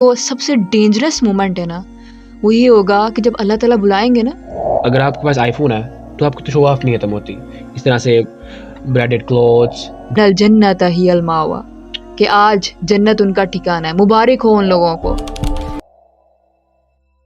وہ سب سے dangerous moment ہے نا، وہ یہ ہوگا کہ جب اللہ تعالیٰ بلائیں گے نا. اگر آپ کے پاس آئی فون ہے تو آپ کی تو شو آف نہیں ختم ہوتی. اس طرح سے برانڈیڈ کلوتھس، الجنت ہی الماوا، کہ آج جنت ان کا ٹھکانہ ہے. مبارک ہو ان لوگوں کو.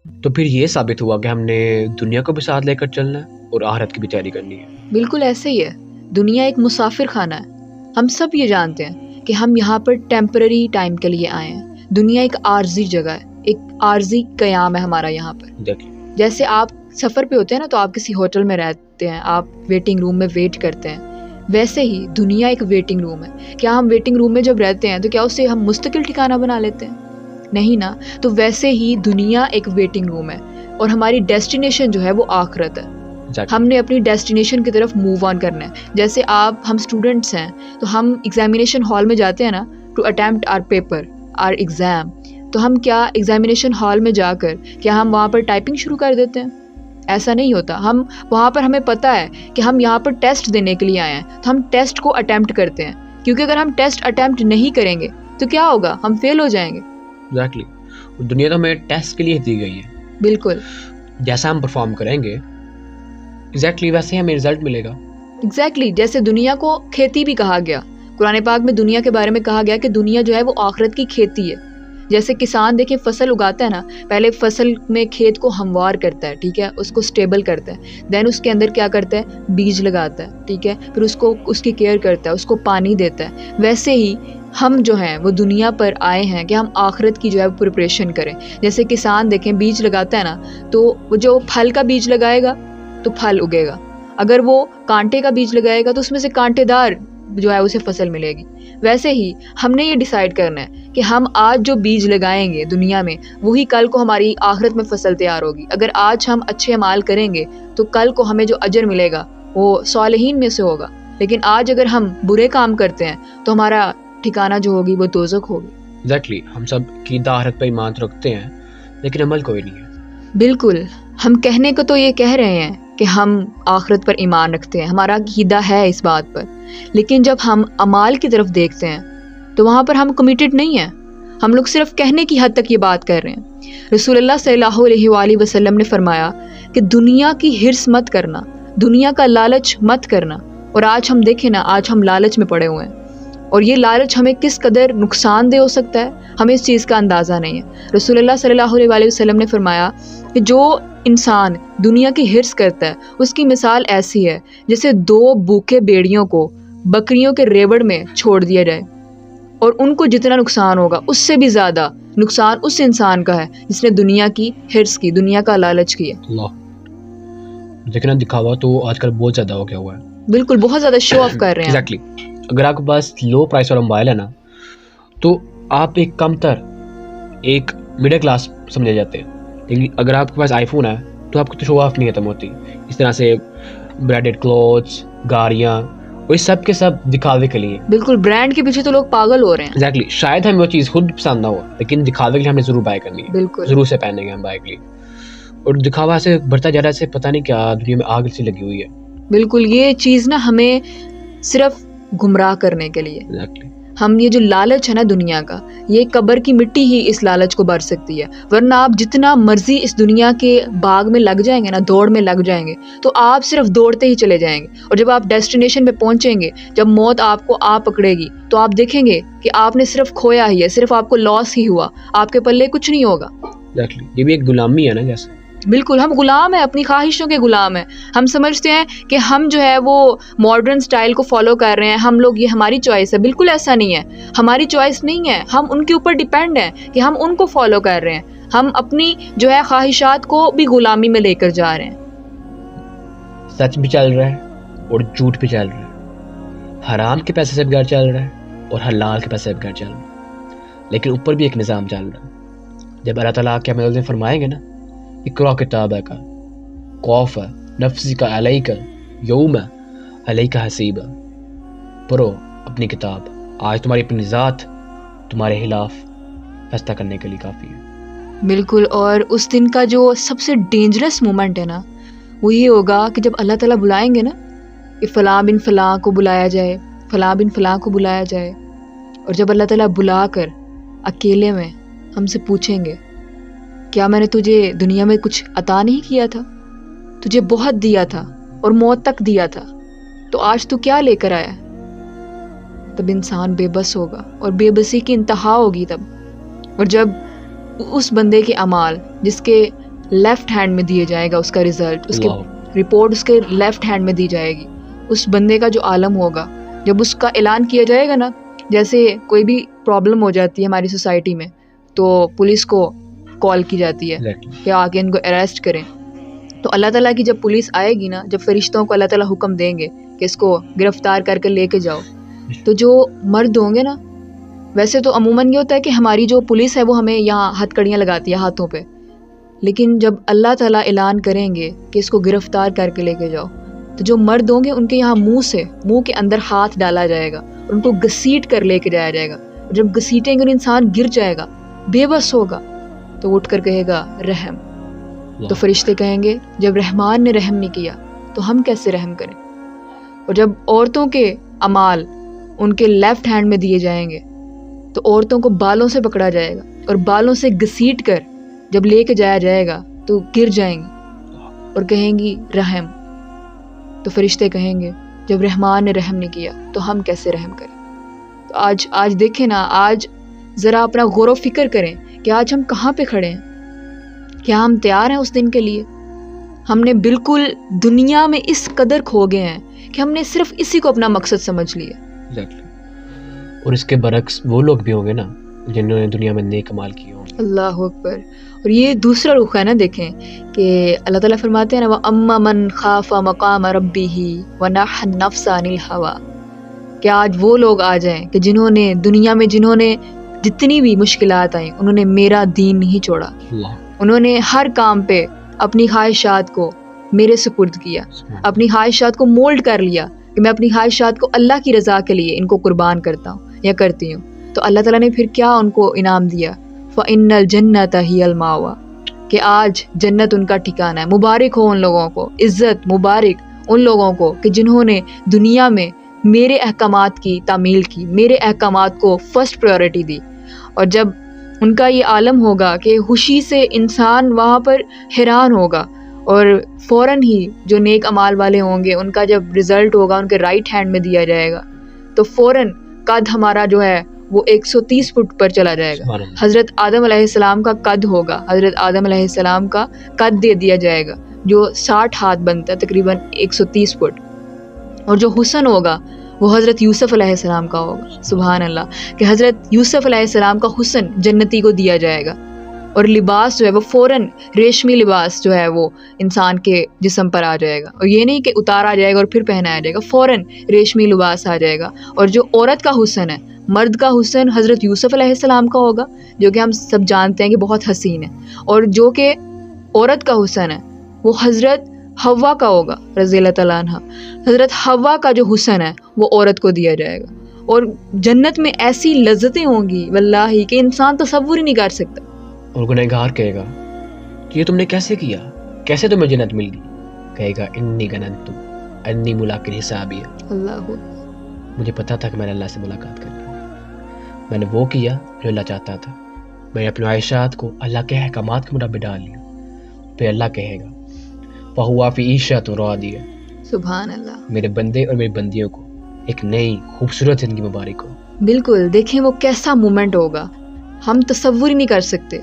تو پھر یہ ثابت ہوا کہ ہم نے دنیا کو بھی ساتھ لے کر چلنا ہے اور آخرت کی بھی تیاری کرنی ہے. بالکل ایسے ہی ہے. دنیا ایک مسافر خانہ ہے. ہم سب یہ جانتے ہیں کہ ہم یہاں پر ٹیمپرری ٹائم کے لیے آئے ہیں. دنیا ایک عارضی جگہ ہے، ایک عارضی قیام ہے ہمارا یہاں پر. جیسے آپ سفر پہ ہوتے ہیں نا، تو آپ کسی ہوٹل میں رہتے ہیں، آپ ویٹنگ روم میں ویٹ کرتے ہیں. ویسے ہی دنیا ایک ویٹنگ روم ہے. کیا ہم ویٹنگ روم میں جب رہتے ہیں تو کیا اسے ہم مستقل ٹھکانہ بنا لیتے ہیں؟ نہیں نا. تو ویسے ہی دنیا ایک ویٹنگ روم ہے اور ہماری ڈیسٹینیشن جو ہے وہ آخرت ہے. ہم نے اپنی ڈیسٹینیشن کی طرف موو آن کرنا ہے. جیسے ہم اسٹوڈنٹس ہیں تو ہم ایگزامینیشن ہال میں جاتے ہیں نا، to attempt or paper or exam. تو ہم کیا ایگزامینیشن ہال میں جا کر کیا ہم وہاں پر ٹائپنگ شروع کر دیتے ہیں؟ ایسا نہیں ہوتا. ہم وہاں پر ہمیں پتہ ہے کہ ہم یہاں پر ٹیسٹ دینے کے لیے آئے ہیں، تو ہم ٹیسٹ کو اٹیمپٹ کرتے ہیں. کیونکہ اگر ہم ٹیسٹ اٹیمپٹ نہیں کریں گے تو کیا ہوگا؟ ہم فیل ہو جائیں گے. ایگزیکٹلی. دنیا تو ہمیں ٹیسٹ کے لیے دی گئی ہے. بالکل. جیسا ہم پرفارم کریں گے ایگزیکٹلی ویسے ہی ہمیں رزلٹ ملے گا. ایگزیکٹلی. جیسے دنیا کو کھیتی بھی کہا گیا، قرآن پاک میں دنیا کے بارے میں کہا گیا کہ دنیا جو ہے وہ آخرت کی کھیتی ہے. جیسے کسان دیکھیں فصل اگاتا ہے نا، پہلے فصل میں کھیت کو ہموار کرتا ہے، ٹھیک ہے، اس کو سٹیبل کرتا ہے. دین اس کے اندر کیا کرتا ہے؟ بیج لگاتا ہے، ٹھیک ہے، پھر اس کی کیئر کرتا ہے، اس کو پانی دیتا ہے. ویسے ہی ہم جو ہیں وہ دنیا پر آئے ہیں کہ ہم آخرت کی جو ہے پریپریشن کریں. جیسے کسان دیکھیں بیج لگاتا ہے نا، تو وہ جو پھل کا بیج لگائے گا تو پھل اگے گا. اگر وہ کانٹے کا بیج لگائے گا تو اس میں سے کانٹے دار جو ہے اسے فصل ملے گی. ویسے ہی ہم نے یہ ڈیسائیڈ کرنا ہے کہ ہم آج جو بیج لگائیں گے دنیا میں، وہی کل کو ہماری آخرت میں فصل تیار ہوگی. اگر آج ہم اچھے اعمال کریں گے تو کل کو ہمیں جو اجر ملے گا وہ صالحین میں سے ہوگا. لیکن آج اگر ہم برے کام کرتے ہیں تو ہمارا ٹھکانہ جو ہوگی وہ دوزخ ہوگی. ایگزیکٹلی. ہم سب عقیدہ آخرت پہ ایمان رکھتے ہیں لیکن عمل کوئی نہیں ہے. بالکل. ہم کہنے کو تو یہ کہہ رہے ہیں کہ ہم آخرت پر ایمان رکھتے ہیں، ہمارا عقیدہ ہے اس بات پر، لیکن جب ہم اعمال کی طرف دیکھتے ہیں تو وہاں پر ہم کمیٹڈ نہیں ہیں. ہم لوگ صرف کہنے کی حد تک یہ بات کر رہے ہیں. رسول اللہ صلی اللہ علیہ وآلہ وسلم نے فرمایا کہ دنیا کی ہرس مت کرنا، دنیا کا لالچ مت کرنا. اور آج ہم دیکھیں نا، آج ہم لالچ میں پڑے ہوئے ہیں، اور یہ لالچ ہمیں کس قدر نقصان دہ ہو سکتا ہے ہمیں اس چیز کا اندازہ نہیں ہے. رسول اللہ صلی اللہ علیہ وآلہ وسلم نے فرمایا کہ جو انسان دنیا کی ہرس کرتا ہے اس کی مثال ایسی ہے جیسے دو بھوکے بھیڑیوں کو بکریوں کے ریوڑ میں چھوڑ دیا جائے، اور ان کو جتنا نقصان ہوگا اس سے بھی زیادہ نقصان اس انسان کا ہے جس نے دنیا کی ہرس کی، دنیا کا لالچ کیا. اللہ دیکھنا دکھاوا تو آج کل بہت زیادہ ہو گیا ہوا ہے. بالکل، بہت زیادہ شو آف کر رہے ہیں. ایگزیکٹلی. اگر آپ کے پاس لو پرائس والا موبائل ہے نا، تو آپ ایک کم تر ایک مڈل کلاس سمجھے جاتے ہیں. لیکن اگر آپ کے پاس آئی فون ہے تو آپ کی تو شو آف نہیں ختم ہوتی. اس طرح سے برانڈیڈ کلوتھس، گاڑیاں، وہ سب کے سب دکھاوے کے لیے. بالکل. برانڈ کے پیچھے تو لوگ پاگل ہو رہے ہیں. ایگزیکٹلی. شاید ہمیں وہ چیز خود پسند نہ ہو لیکن دکھاوے کے لیے ہمیں ضرور بائی کرنی ہے. بالکل. ضرور سے پہنیں گے ہم بائی کے لیے. اور دکھاوا سے بڑھتا جا رہا ہے، سے پتہ نہیں کیا دنیا میں آگ سی لگی ہوئی ہے. بالکل. یہ چیز نا ہمیں صرف گمراہ کرنے کے لیے. ایگزیکٹلی. ہم یہ جو لالچ ہے نا دنیا کا، یہ قبر کی مٹی ہی اس لالچ کو بھر سکتی ہے. ورنہ آپ جتنا مرضی اس دنیا کے باغ میں لگ جائیں گے نا، دوڑ میں لگ جائیں گے، تو آپ صرف دوڑتے ہی چلے جائیں گے. اور جب آپ ڈیسٹینیشن پہ پہنچیں گے، جب موت آپ کو پکڑے گی، تو آپ دیکھیں گے کہ آپ نے صرف کھویا ہی ہے، صرف آپ کو لاس ہی ہوا، آپ کے پلے کچھ نہیں ہوگا. ایگزیکٹلی. یہ بھی ایک غلامی ہے نا جیسے. بالکل. ہم غلام ہیں، اپنی خواہشوں کے غلام ہیں. ہم سمجھتے ہیں کہ ہم جو ہے وہ ماڈرن سٹائل کو فالو کر رہے ہیں، ہم لوگ، یہ ہماری چوائس ہے. بالکل ایسا نہیں ہے. ہماری چوائس نہیں ہے. ہم ان کے اوپر ڈیپینڈ ہیں کہ ہم ان کو فالو کر رہے ہیں. ہم اپنی جو ہے خواہشات کو بھی غلامی میں لے کر جا رہے ہیں. سچ بھی چل رہا ہے اور جھوٹ بھی چل رہا ہے. حرام کے پیسے سے بھی گھر چل رہا ہے اور حلال کے پیسے سے بھی گھر چل رہا ہے. لیکن اوپر بھی ایک نظام چل رہا ہے. جب اللہ تعالیٰ کے ہمیں فرمائیں گے نا، اقرا کتابک کافی نفسک علیک یوم علیک حسیبا، پڑھو اپنی کتاب، آج تمہاری اپنی ذات تمہارے خلاف فیصلہ کرنے کے لیے کافی ہے. بالکل. اور اس دن کا جو سب سے ڈینجرس مومنٹ ہے نا، وہ یہ ہوگا کہ جب اللہ تعالیٰ بلائیں گے نا کہ فلاں بن فلاں کو بلایا جائے، فلاں بن فلاں کو بلایا جائے، اور جب اللہ تعالیٰ بلا کر اکیلے میں ہم سے پوچھیں گے کیا میں نے تجھے دنیا میں کچھ عطا نہیں کیا تھا؟ تجھے بہت دیا تھا اور موت تک دیا تھا، تو آج تو کیا لے کر آیا؟ تب انسان بے بس ہوگا اور بے بسی کی انتہا ہوگی تب. اور جب اس بندے کے اعمال جس کے لیفٹ ہینڈ میں دیے جائے گا اس کا رزلٹ، اس کے رپورٹ اس کے لیفٹ ہینڈ میں دی جائے گی، اس بندے کا جو عالم ہوگا جب اس کا اعلان کیا جائے گا نا، جیسے کوئی بھی پرابلم ہو جاتی ہے ہماری سوسائٹی میں تو پولیس کو کال کی جاتی ہے کہ آ کے ان کو اریسٹ کریں. تو اللہ تعالیٰ کی جب پولیس آئے گی نا، جب فرشتوں کو اللہ تعالیٰ حکم دیں گے کہ اس کو گرفتار کر کے لے کے جاؤ، تو جو مرد ہوں گے نا، ویسے تو عموماً یہ ہوتا ہے کہ ہماری جو پولیس ہے وہ ہمیں یہاں ہتھ کڑیاں لگاتی ہے ہاتھوں پہ، لیکن جب اللہ تعالیٰ اعلان کریں گے کہ اس کو گرفتار کر کے لے کے جاؤ، تو جو مرد ہوں گے ان کے یہاں منہ کے اندر ہاتھ ڈالا جائے گا اور ان کو گھسیٹ کر لے کے جایا جائے گا. اور جب گھسیٹیں گے اور انسان گر جائے گا، بے بس ہوگا، تو وہ اٹھ کر کہے گا رحم. تو فرشتے کہیں گے جب رحمان نے رحم نہیں کیا تو ہم کیسے رحم کریں. اور جب عورتوں کے اعمال ان کے لیفٹ ہینڈ میں دیے جائیں گے تو عورتوں کو بالوں سے پکڑا جائے گا اور بالوں سے گھسیٹ کر جب لے کے جایا جائے گا تو گر جائیں گی اور کہیں گی رحم. تو فرشتے کہیں گے جب رحمان نے رحم نہیں کیا تو ہم کیسے رحم کریں. تو آج دیکھیں نا، آج ذرا اپنا غور و فکر کریں کہ آج ہم کہاں پہ کھڑے ہیں. کیا ہم تیار ہیں اس دن کے لیے؟ ہم نے بالکل دنیا میں اس قدر کھو گئے ہیں کہ ہم نے صرف اسی کو اپنا مقصد سمجھ لیا. اور اس کے برعکس وہ لوگ بھی ہوں گے نا جنہوں نے دنیا میں نیک اعمال کیے ہوں. اللہ اکبر. اور یہ دوسرا رخ ہے نا، دیکھیں کہ اللہ تعالیٰ فرماتے ہیں نا وَأَمَّا مَنْ خَافَ مَقَامَ رَبِّهِ وَنَهَى النَّفْسَ عَنِ الْهَوَىٰ. کہ آج وہ لوگ آ جائیں کہ جنہوں نے دنیا میں جتنی بھی مشکلات آئیں انہوں نے میرا دین نہیں چھوڑا. انہوں نے ہر کام پہ اپنی خواہشات کو میرے سپرد کیا، اپنی خواہشات کو مولڈ کر لیا کہ میں اپنی خواہشات کو اللہ کی رضا کے لیے ان کو قربان کرتا ہوں یا کرتی ہوں. تو اللہ تعالیٰ نے پھر کیا ان کو انعام دیا، فَإِنَّ الْجَنَّةَ هِيَ الْمَأْوَىٰ، کہ آج جنت ان کا ٹھکانہ ہے. مبارک ہو ان لوگوں کو، عزت مبارک ان لوگوں کو کہ جنہوں نے دنیا میں میرے احکامات کی تعمیل کی، میرے احکامات کو فرسٹ پریورٹی دی. اور جب ان کا یہ عالم ہوگا کہ خوشی سے انسان وہاں پر حیران ہوگا، اور فوراً ہی جو نیک اعمال والے ہوں گے ان کا جب رزلٹ ہوگا ان کے رائٹ ہینڈ میں دیا جائے گا تو فوراً قد ہمارا جو ہے وہ 130 فٹ پر چلا جائے گا. حضرت آدم علیہ السلام کا قد ہوگا، حضرت آدم علیہ السلام کا قد دے دیا جائے گا جو 60 ہاتھ بنتا ہے، تقریباً 130 فٹ. اور جو حسن ہوگا وہ حضرت یوسف علیہ السلام کا ہوگا. سبحان اللہ، کہ حضرت یوسف علیہ السلام کا حسن جنتی کو دیا جائے گا. اور لباس جو ہے وہ فوراً ریشمی لباس جو ہے وہ انسان کے جسم پر آ جائے گا. اور یہ نہیں کہ اتارا جائے گا اور پھر پہنایا جائے گا، فوراً ریشمی لباس آ جائے گا. اور جو عورت کا حسن ہے، مرد کا حسن حضرت یوسف علیہ السلام کا ہوگا جو کہ ہم سب جانتے ہیں کہ بہت حسین ہے. اور جو کہ عورت کا حسن ہے وہ حضرت حوا کا ہوگا رضی اللہ تعالیٰ عنہ. حضرت حوا کا جو حسن ہے وہ عورت کو دیا جائے گا. اور جنت میں ایسی لذتیں ہوں گی واللہ کہ انسان تصور ہی نہیں کر سکتا. اور گنہگار کہے گا کہ یہ تم نے کیسے کیا، کیسے تمہیں جنت مل گئی؟ کہے گا انی گننت انی ملاقٍ حسابی. اللہ، مجھے پتا تھا کہ میں نے اللہ سے ملاقات کرنی ہے، میں نے وہ کیا جو اللہ چاہتا تھا، میں نے اپنے خواہشات کو اللہ کے احکامات کے مطابق ڈال لیا. پھر اللہ کہے گا فَهُوَ فِي عِيشَةٍ رَاضِيَةٍ، سبحان اللہ، میرے بندے اور میری بندیوں کو ایک نئی خوبصورت زندگی مبارک ہو. بالکل. دیکھیں وہ کیسا مومنٹ ہوگا، ہم تصور ہی نہیں کر سکتے.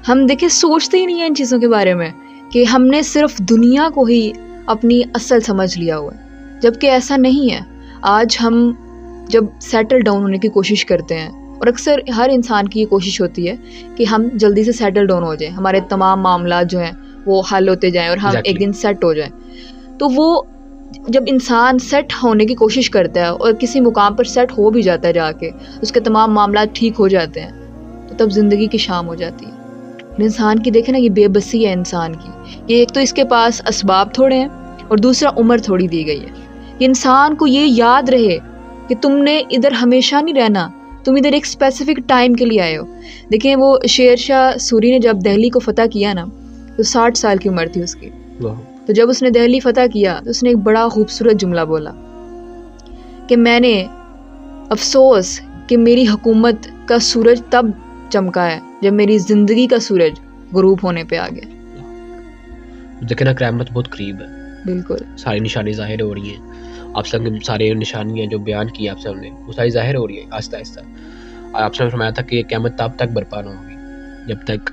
ہم دیکھیں سوچتے ہی نہیں ہیں ان چیزوں کے بارے میں کہ ہم نے صرف دنیا کو ہی اپنی اصل سمجھ لیا ہوا ہے، جبکہ ایسا نہیں ہے. آج ہم جب سیٹل ڈاؤن ہونے کی کوشش کرتے ہیں، اور اکثر ہر انسان کی یہ کوشش ہوتی ہے کہ ہم جلدی سے سیٹل ڈاؤن ہو جائیں، ہمارے تمام معاملات جو ہیں وہ حل ہوتے جائیں اور ہم ایک دن سیٹ ہو جائیں. تو وہ جب انسان سیٹ ہونے کی کوشش کرتا ہے اور کسی مقام پر سیٹ ہو بھی جاتا ہے، جا کے اس کے تمام معاملات ٹھیک ہو جاتے ہیں، تو تب زندگی کی شام ہو جاتی ہے. انسان کی دیکھیں نا، یہ بے بسی ہے انسان کی. یہ ایک تو اس کے پاس اسباب تھوڑے ہیں اور دوسرا عمر تھوڑی دی گئی ہے. کہ انسان کو یہ یاد رہے کہ تم نے ادھر ہمیشہ نہیں رہنا، تم ادھر ایک اسپیسیفک ٹائم کے لیے آئے ہو. دیکھیں وہ شیر شاہ سوری نے جب دہلی کو فتح کیا نا تو 60 سال کی عمر تھی اس کی. تو جب اس نے دہلی فتح کیا تو اس نے ایک بڑا خوبصورت جملہ بولا کہ میں نے افسوس کہ میری حکومت کا سورج تب چمکا ہے جب میری زندگی کا سورج غروب ہونے پہ آ گیا. دیکھیں نا قیامت بہت قریب ہے. بالکل ساری نشانی ظاہر ہو رہی ہیں. آپ سب نے سارے نشانیاں جو بیان کی آپ سب نے وہ ساری ظاہر ہو رہی ہیں آہستہ آہستہ. اور آپ سب نے فرمایا تھا کہ قیامت تب تک برپا نہ ہوگی جب تک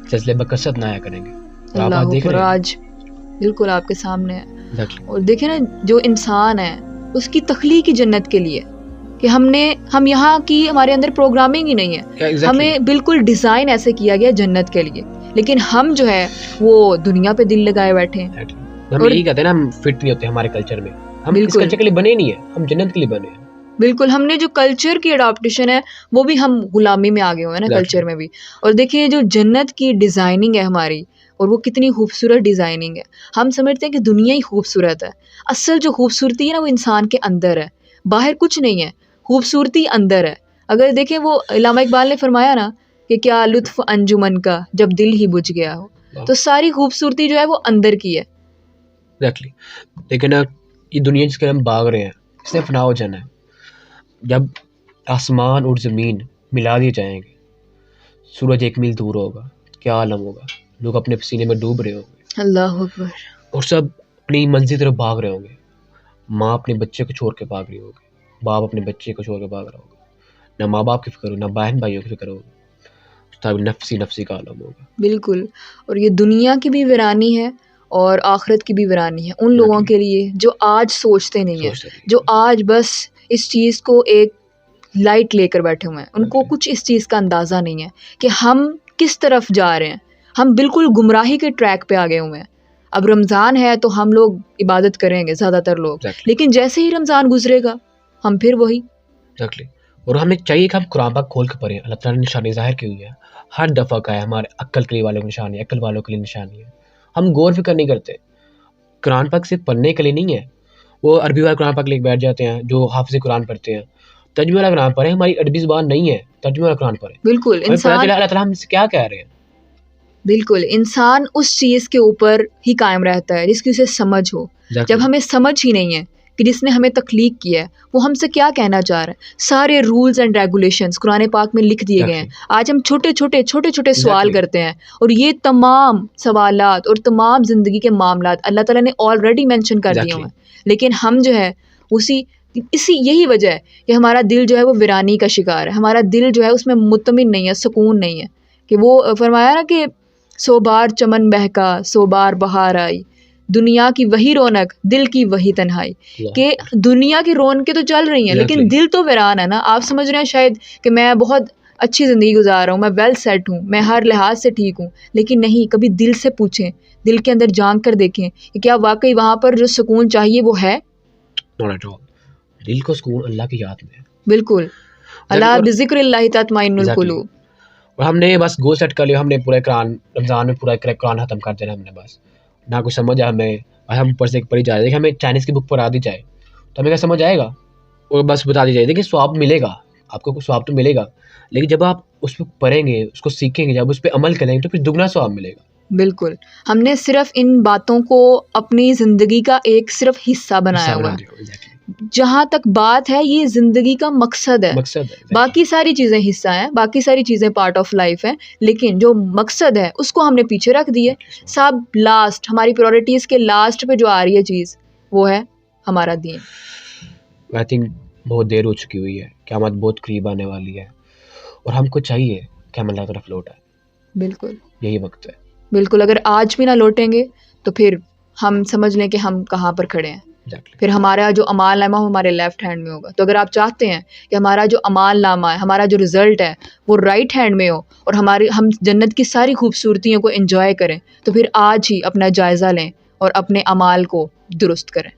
سلسلے بکثرت نہ آیا کریں گے. اللہ اکبر. آج بالکل آپ کے سامنے ہے. اور دیکھیں نا جو انسان ہے اس کی تخلیق ہی جنت کے لیے کہ ہم یہاں کی ہمارے اندر پروگرامنگ ہی نہیں ہے. ہمیں بالکل ڈیزائن ایسے کیا گیا جنت کے لیے, لیکن ہم جو ہے وہ دنیا پہ دل لگائے بیٹھے ہیں. ہم یہی کہتے ہیں نا ہم فٹ نہیں ہوتے ہمارے کلچر میں. ہم اس کلچر کے لیے بنے نہیں ہیں, ہم جنت کے لیے بنے ہیں. بالکل ہم نے جو کلچر کی اڈاپٹیشن ہے وہ بھی ہم غلامی میں آگے ہوئے ہیں نا کلچر میں بھی. اور دیکھیں جو جنت کی ڈیزائننگ ہے ہماری, اور وہ کتنی خوبصورت ڈیزائننگ ہے. ہم سمجھتے ہیں کہ دنیا ہی خوبصورت ہے. اصل جو خوبصورتی ہے نا وہ انسان کے اندر ہے, باہر کچھ نہیں ہے. خوبصورتی اندر ہے. اگر دیکھیں وہ علامہ اقبال نے فرمایا نا کہ کیا لطف انجمن کا جب دل ہی بجھ گیا ہو, تو ساری خوبصورتی جو ہے وہ اندر کی ہے. لیکن یہ دنیا جس کے ہم بھاگ رہے ہیں اس نے فنا ہو جانا ہے. جب آسمان اور زمین ملا دیے جائیں گے, سورج 1 میل دور ہوگا, کیا عالم ہوگا. لوگ اپنے پسینے میں ڈوب رہے ہوں گے, اللہ اکبر, اور سب اپنی منزل طرف بھاگ رہے ہوں گے. ماں اپنے بچے کو چھوڑ کے بھاگ رہی ہوگی, باپ اپنے بچے کو چھوڑ کے بھاگ رہا ہوگا. نہ ماں باپ کی فکر ہو, نہ بہن بھائیوں کی فکر ہوگی. تب نفسی کا عالم ہوگا. بالکل. اور یہ دنیا کی بھی ویرانی ہے اور آخرت کی بھی ویرانی ہے ان لوگوں کے لیے جو آج سوچتے نہیں ہیں, جو آج بس اس چیز کو ایک لائٹ لے کر بیٹھے ہوئے ہیں. ان کو کچھ اس چیز کا اندازہ نہیں ہے کہ ہم کس طرف جا رہے ہیں. ہم بالکل گمراہی کے ٹریک پہ آگے ہوئے ہیں. اب رمضان ہے تو ہم لوگ عبادت کریں گے زیادہ تر لوگ, لیکن جیسے ہی رمضان گزرے گا ہم پھر وہی. اور ہمیں چاہیے کہ ہم قرآن پاک کھول کے پڑھیں. اللہ تعالیٰ نے نشانی ظاہر کی ہوئی ہے, ہر دفعہ کا ہے. ہمارے عقل کے لیے والوں کی نشانی, عقل والوں کے لیے نشانی ہے. ہم غور فکر نہیں کرتے. قرآن پاک صرف پڑھنے کے لیے نہیں ہے. وہ عربی والا قرآن پاک لے کے بیٹھ جاتے ہیں جو حافظ قرآن پڑھتے ہیں. ترجمے والا قرآن پڑھیں. ہماری عربی زبان نہیں ہے, ترجمے والا قرآن پڑھیں. بالکل انسان, اللہ تعالیٰ ہم سے کیا کہہ رہے ہیں. بالکل انسان اس چیز کے اوپر ہی قائم رہتا ہے جس کی اسے سمجھ ہو. جب ہمیں سمجھ ہی نہیں ہے کہ جس نے ہمیں تخلیق کیا ہے وہ ہم سے کیا کہنا چاہ رہا ہے. سارے رولز اینڈ ریگولیشنز قرآن پاک میں لکھ دیے گئے ہیں. آج ہم چھوٹے چھوٹے سوال کرتے ہیں, اور یہ تمام سوالات اور تمام زندگی کے معاملات اللہ تعالیٰ نے آلریڈی مینشن کر دیے ہیں. لیکن ہم جو ہے یہی وجہ ہے کہ ہمارا دل جو ہے وہ ویرانی کا شکار ہے. ہمارا دل جو ہے اس میں مطمئن نہیں ہے, سکون نہیں ہے. کہ وہ فرمایا نا کہ 100 بار چمن بہکا 100 بار بہار آئی, دنیا کی وہی رونق دل کی وہی تنہائی. کہ دنیا کی رونقیں تو چل رہی ہیں لیکن دل تو ویران ہے نا. آپ سمجھ رہے ہیں شاید کہ میں بہت اچھی زندگی گزار رہا ہوں, میں ویل سیٹ ہوں, میں ہر لحاظ سے ٹھیک ہوں, لیکن نہیں. کبھی دل سے پوچھیں, دل کے اندر جان کر دیکھیں کہ کیا واقعی وہاں پر جو سکون چاہیے وہ ہے. دل کو سکون اللہ کی یاد میں. بالکل, اللہ بذکر اللہ تطمئن القلوب. اور ہم نے بس گول سیٹ کر لیا. ہم نے پورا قرآن رمضان میں پورا قرآن ختم کر دینا. ہم نے بس نہ کچھ سمجھ ہمیں, اور ہم اوپر سے پڑھی جا رہے ہیں. ہمیں چائنیز کی بک پڑھا دی جائے تو ہمیں کیا سمجھ آئے گا, اور بس بتا دی جائے دیکھیں ثواب ملے گا, آپ کو ثواب تو ملے گا, لیکن جب آپ اس پہ پڑھیں گے, اس کو سیکھیں گے, جب اس پہ عمل کریں گے تو پھر دگنا ثواب ملے گا. بالکل. ہم نے صرف ان باتوں کو اپنی زندگی کا ایک صرف حصہ بنایا ہوا ہے. جہاں تک بات ہے یہ زندگی کا مقصد ہے. باقی ساری چیزیں حصہ ہیں, باقی ساری چیزیں پارٹ آف لائف ہیں, لیکن جو مقصد ہے اس کو ہم نے پیچھے رکھ دی ہے. سب لاسٹ, ہماری پرائورٹیز کے لاسٹ پہ جو آ رہی ہے چیز وہ ہے ہمارا دین. آئی تھنک بہت دیر ہو چکی ہوئی ہے, قیامت بہت قریب آنے والی ہے, اور ہم کو چاہیے کہ ہم اللہ طرف لوٹائیں. بالکل یہی وقت ہے. بالکل. اگر آج بھی نہ لوٹیں گے تو پھر ہم سمجھ لیں کہ ہم کہاں پر کھڑے ہیں. پھر ہمارا جو اعمال نامہ ہمارے لیفٹ ہینڈ میں ہوگا. تو اگر آپ چاہتے ہیں کہ ہمارا جو اعمال نامہ ہے, ہمارا جو رزلٹ ہے وہ رائٹ ہینڈ میں ہو, اور ہم جنت کی ساری خوبصورتیوں کو انجوائے کریں, تو پھر آج ہی اپنا جائزہ لیں اور اپنے اعمال کو درست کریں.